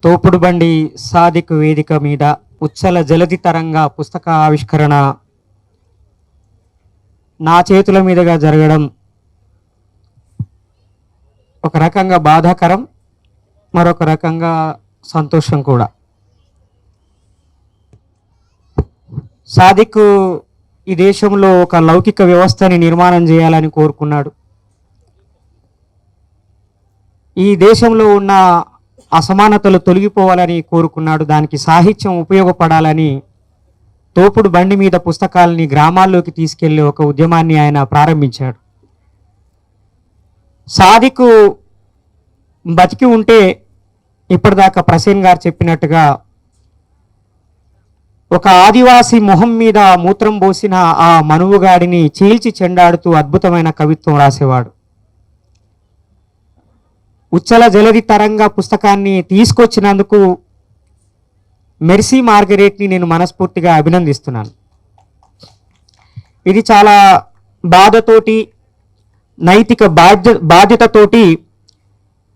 తోపుడు బండి సాదిక్ వేదిక మీద ఉచ్చల జలది తరంగా పుస్తక ఆవిష్కరణ నా చేతుల మీదుగా జరగడం ఒక రకంగా బాధాకరం, మరొక రకంగా సంతోషం కూడా. సాదిక్ ఈ దేశంలో ఒక లౌకిక వ్యవస్థని నిర్మాణం చేయాలని కోరుకున్నాడు. ఈ దేశంలో ఉన్న అసమానతలు తొలగిపోవాలని కోరుకున్నాడు. దానికి సాహిత్యం ఉపయోగపడాలని తోపుడు బండి మీద పుస్తకాలని గ్రామాల్లోకి తీసుకెళ్లే ఒక ఉద్యమాన్ని ఆయన ప్రారంభించాడు. సాదిక్ బతికి ఉంటే ఇప్పటిదాకా ప్రసేన్ గారు చెప్పినట్టుగా ఒక ఆదివాసి మొహం మీద మూత్రం పోసిన ఆ మనువుగాడిని చీల్చి చెండాడుతూ అద్భుతమైన కవిత్వం రాసేవాడు. ఉచ్చల జలది తరంగా పుస్తకాన్ని తీసుకొచ్చినందుకు మెర్సీ మార్గరెట్ని నేను మనస్ఫూర్తిగా అభినందిస్తున్నాను. ఇది చాలా బాధతోటి, నైతిక బాధ్యతతోటి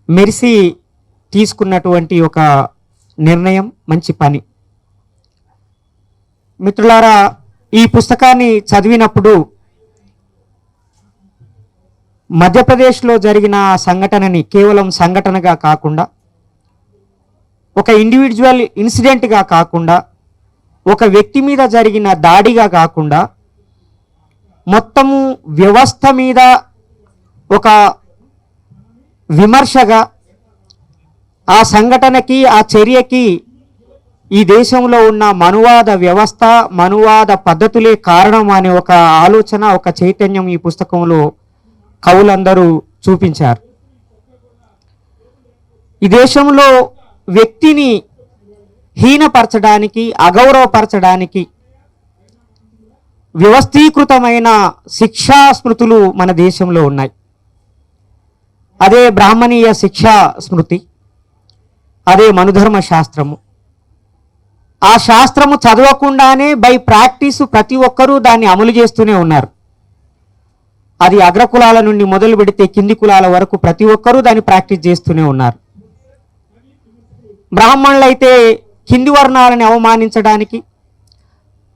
మెర్సీ తీసుకున్నటువంటి ఒక నిర్ణయం, మంచి పని. మిత్రులారా, ఈ పుస్తకాన్ని చదివినప్పుడు మధ్యప్రదేశ్లో జరిగిన సంఘటనని కేవలం సంఘటనగా కాకుండా, ఒక ఇండివిజువల్ ఇన్సిడెంట్గా కాకుండా, ఒక వ్యక్తి మీద జరిగిన దాడిగా కాకుండా, మొత్తము వ్యవస్థ మీద ఒక విమర్శగా, ఆ సంఘటనకి, ఆ చర్యకి ఈ దేశంలో ఉన్న మనువాద వ్యవస్థ, మనువాద పద్ధతులే కారణం అనే ఒక ఆలోచన, ఒక చైతన్యం ఈ పుస్తకంలో కవులందరూ చూపించారు. ఈ దేశంలో వ్యక్తిని హీనపరచడానికి, అగౌరవపరచడానికి వ్యవస్థీకృతమైన శిక్షా స్మృతులు మన దేశంలో ఉన్నాయి. అదే బ్రాహ్మణీయ శిక్షా స్మృతి, అదే మనుధర్మ శాస్త్రము. ఆ శాస్త్రము చదవకుండానే బై ప్రాక్టీసు ప్రతి ఒక్కరూ దాన్ని అమలు చేస్తూనే ఉన్నారు. అది అగ్రకులాల నుండి మొదలు పెడితే కింది కులాల వరకు ప్రతి ఒక్కరూ దాన్ని ప్రాక్టీస్ చేస్తూనే ఉన్నారు. బ్రాహ్మణులైతే కింది వర్ణాలని అవమానించడానికి,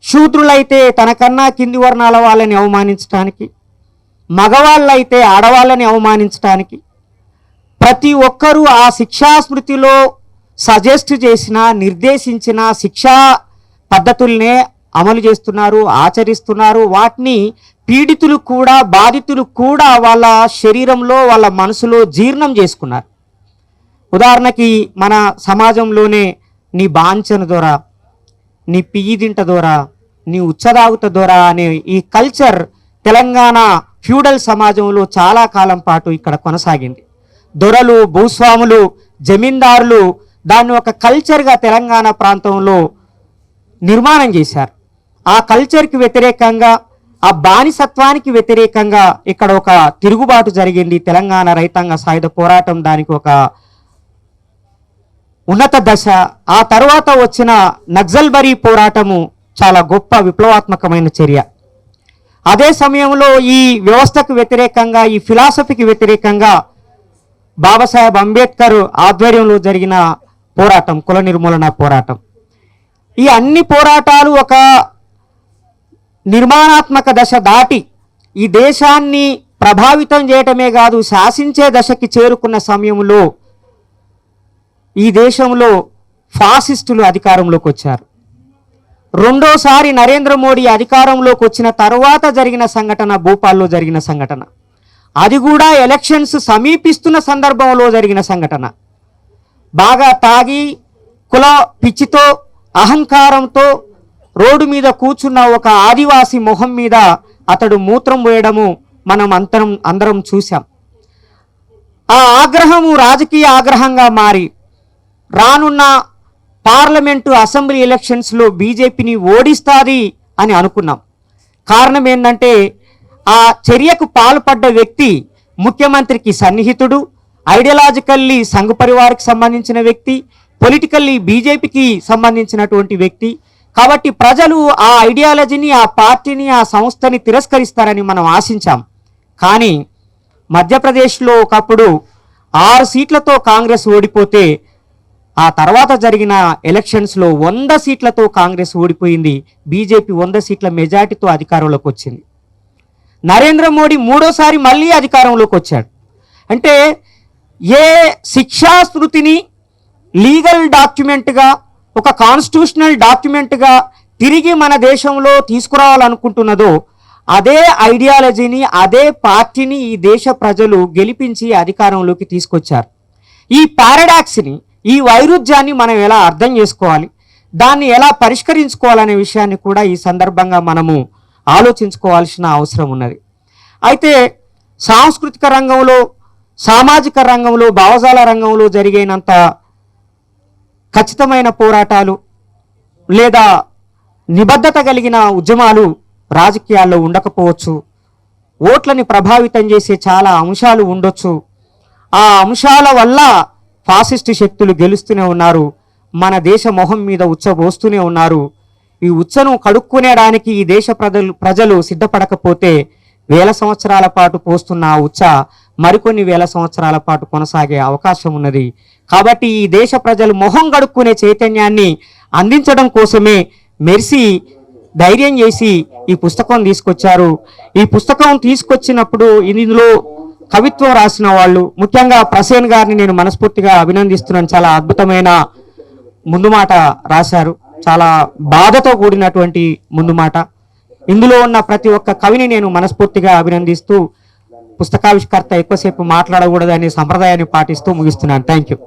శూద్రులైతే తనకన్నా కింది వర్ణాల వాళ్ళని అవమానించడానికి, మగవాళ్ళైతే ఆడవాళ్ళని అవమానించడానికి ప్రతి ఒక్కరూ ఆ శిక్షా స్మృతిలో సజెస్ట్ చేసిన, నిర్దేశించిన శిక్షా పద్ధతుల్నే అమలు చేస్తున్నారు, ఆచరిస్తున్నారు. వాటిని పీడితులు కూడా, బాధితులు కూడా వాళ్ళ శరీరంలో, వాళ్ళ మనసులో జీర్ణం చేసుకున్నారు. ఉదాహరణకి మన సమాజంలోనే నీ బాంచన ద్వారా, నీ పియ్యిదింట ద్వారా, నీ ఉచ్చదాగుత ద్వారా అనే ఈ కల్చర్ తెలంగాణ ఫ్యూడల్ సమాజంలో చాలా కాలం పాటు ఇక్కడ కొనసాగింది. దొరలు, భూస్వాములు, జమీందారులు దాన్ని ఒక కల్చర్గా తెలంగాణ ప్రాంతంలో నిర్మాణం చేశారు. ఆ కల్చర్కి వ్యతిరేకంగా, ఆ బానిసత్వానికి వ్యతిరేకంగా ఇక్కడ ఒక తిరుగుబాటు జరిగింది. తెలంగాణ రైతాంగ సాయుధ పోరాటం దానికి ఒక ఉన్నత దశ. ఆ తర్వాత వచ్చిన నక్సల్బరీ పోరాటము చాలా గొప్ప విప్లవాత్మకమైన చర్య. అదే సమయంలో ఈ వ్యవస్థకు వ్యతిరేకంగా, ఈ ఫిలాసఫీకి వ్యతిరేకంగా బాబాసాహెబ్ అంబేద్కర్ ఆధ్వర్యంలో జరిగిన పోరాటం, కుల నిర్మూలన పోరాటం. ఈ అన్ని పోరాటాలు ఒక నిర్మాణాత్మక దశ దాటి ఈ దేశాన్ని ప్రభావితం చేయటమే కాదు, శాసించే దశకి చేరుకున్న సమయంలో ఈ దేశంలో ఫాసిస్టులు అధికారంలోకి వచ్చారు. రెండోసారి నరేంద్ర మోడీ అధికారంలోకి వచ్చిన తర్వాత జరిగిన సంఘటన భోపాల్లో జరిగిన సంఘటన. అది కూడా ఎలక్షన్స్ సమీపిస్తున్న సందర్భంలో జరిగిన సంఘటన. బాగా తాగి, కుల పిచ్చితో, అహంకారంతో రోడ్డు మీద కూర్చున్న ఒక ఆదివాసి మొహం మీద అతడు మూత్రం పోయడము మనం అందరం చూసాం. ఆ ఆగ్రహము రాజకీయ ఆగ్రహంగా మారి రానున్న పార్లమెంటు, అసెంబ్లీ ఎలక్షన్స్లో బీజేపీని ఓడిస్తుంది అని అనుకున్నాం. కారణం ఏంటంటే ఆ చర్యకు పాల్పడ్డ వ్యక్తి ముఖ్యమంత్రికి సన్నిహితుడు, ఐడియాలజికల్లీ సంఘ పరివార్కి సంబంధించిన వ్యక్తి, పొలిటికల్లీ బీజేపీకి సంబంధించినటువంటి వ్యక్తి. కాబట్టి ప్రజలు ఆ ఐడియాలజీని, ఆ పార్టీని, ఆ సంస్థని తిరస్కరిస్తారని మనం ఆశించాం. కానీ మధ్యప్రదేశ్లో ఒకప్పుడు 6 సీట్లతో కాంగ్రెస్ ఓడిపోతే ఆ తర్వాత జరిగిన ఎలక్షన్స్లో 100 సీట్లతో కాంగ్రెస్ ఓడిపోయింది. బీజేపీ 100 సీట్ల మెజార్టీతో అధికారంలోకి వచ్చింది. నరేంద్ర మోడీ మూడోసారి మళ్ళీ అధికారంలోకి వచ్చాడు. అంటే ఏ శిక్షా స్మృతిని లీగల్ డాక్యుమెంట్గా, ఒక కాన్స్టిట్యూషనల్ డాక్యుమెంట్గా తిరిగి మన దేశంలో తీసుకురావాలనుకుంటున్నదో అదే ఐడియాలజీని, అదే పార్టీని ఈ దేశ ప్రజలు గెలిపించి అధికారంలోకి తీసుకొచ్చారు. ఈ పారాడాక్స్ని, ఈ వైరుధ్యాన్ని మనం ఎలా అర్థం చేసుకోవాలి, దాన్ని ఎలా పరిష్కరించుకోవాలనే విషయాన్ని కూడా ఈ సందర్భంగా మనము ఆలోచించుకోవాల్సిన అవసరం ఉన్నది. అయితే సాంస్కృతిక రంగంలో, సామాజిక రంగంలో, భావజాల రంగంలో జరిగినంత ఖచ్చితమైన పోరాటాలు లేదా నిబద్ధత కలిగిన ఉద్యమాలు రాజకీయాల్లో ఉండకపోవచ్చు. ఓట్లని ప్రభావితం చేసే చాలా అంశాలు ఉండొచ్చు. ఆ అంశాల వల్ల ఫాసిస్ట్ శక్తులు గెలుస్తూనే ఉన్నారు. మన దేశ మొహం మీద ఉచ్చబోస్తూనే ఉన్నారు. ఈ ఉచ్చను కడుక్కునేడానికి ఈ దేశ ప్రజలు సిద్ధపడకపోతే వేల సంవత్సరాల పాటు పోస్తున్న ఆ ఉచ్చ మరికొన్ని వేల సంవత్సరాల పాటు కొనసాగే అవకాశం ఉన్నది. కాబట్టి ఈ దేశ ప్రజలు మొహం కడుక్కునే చైతన్యాన్ని అందించడం కోసమే మెర్సీ ధైర్యం చేసి ఈ పుస్తకం తీసుకొచ్చారు. ఈ పుస్తకం తీసుకొచ్చినప్పుడు ఇందులో కవిత్వం రాసిన వాళ్ళు, ముఖ్యంగా ప్రసేన్ గారిని నేను మనస్ఫూర్తిగా అభినందిస్తున్నాను. చాలా అద్భుతమైన ముందు మాట రాశారు. చాలా బాధతో కూడినటువంటి ముందు మాట. ఇందులో ఉన్న ప్రతి ఒక్క కవిని నేను మనస్ఫూర్తిగా అభినందిస్తూ, పుస్తకావిష్కర్త ఎక్కువసేపు మాట్లాడకూడదనే సంప్రదాయాన్ని పాటిస్తూ ముగిస్తున్నాను. Thank you.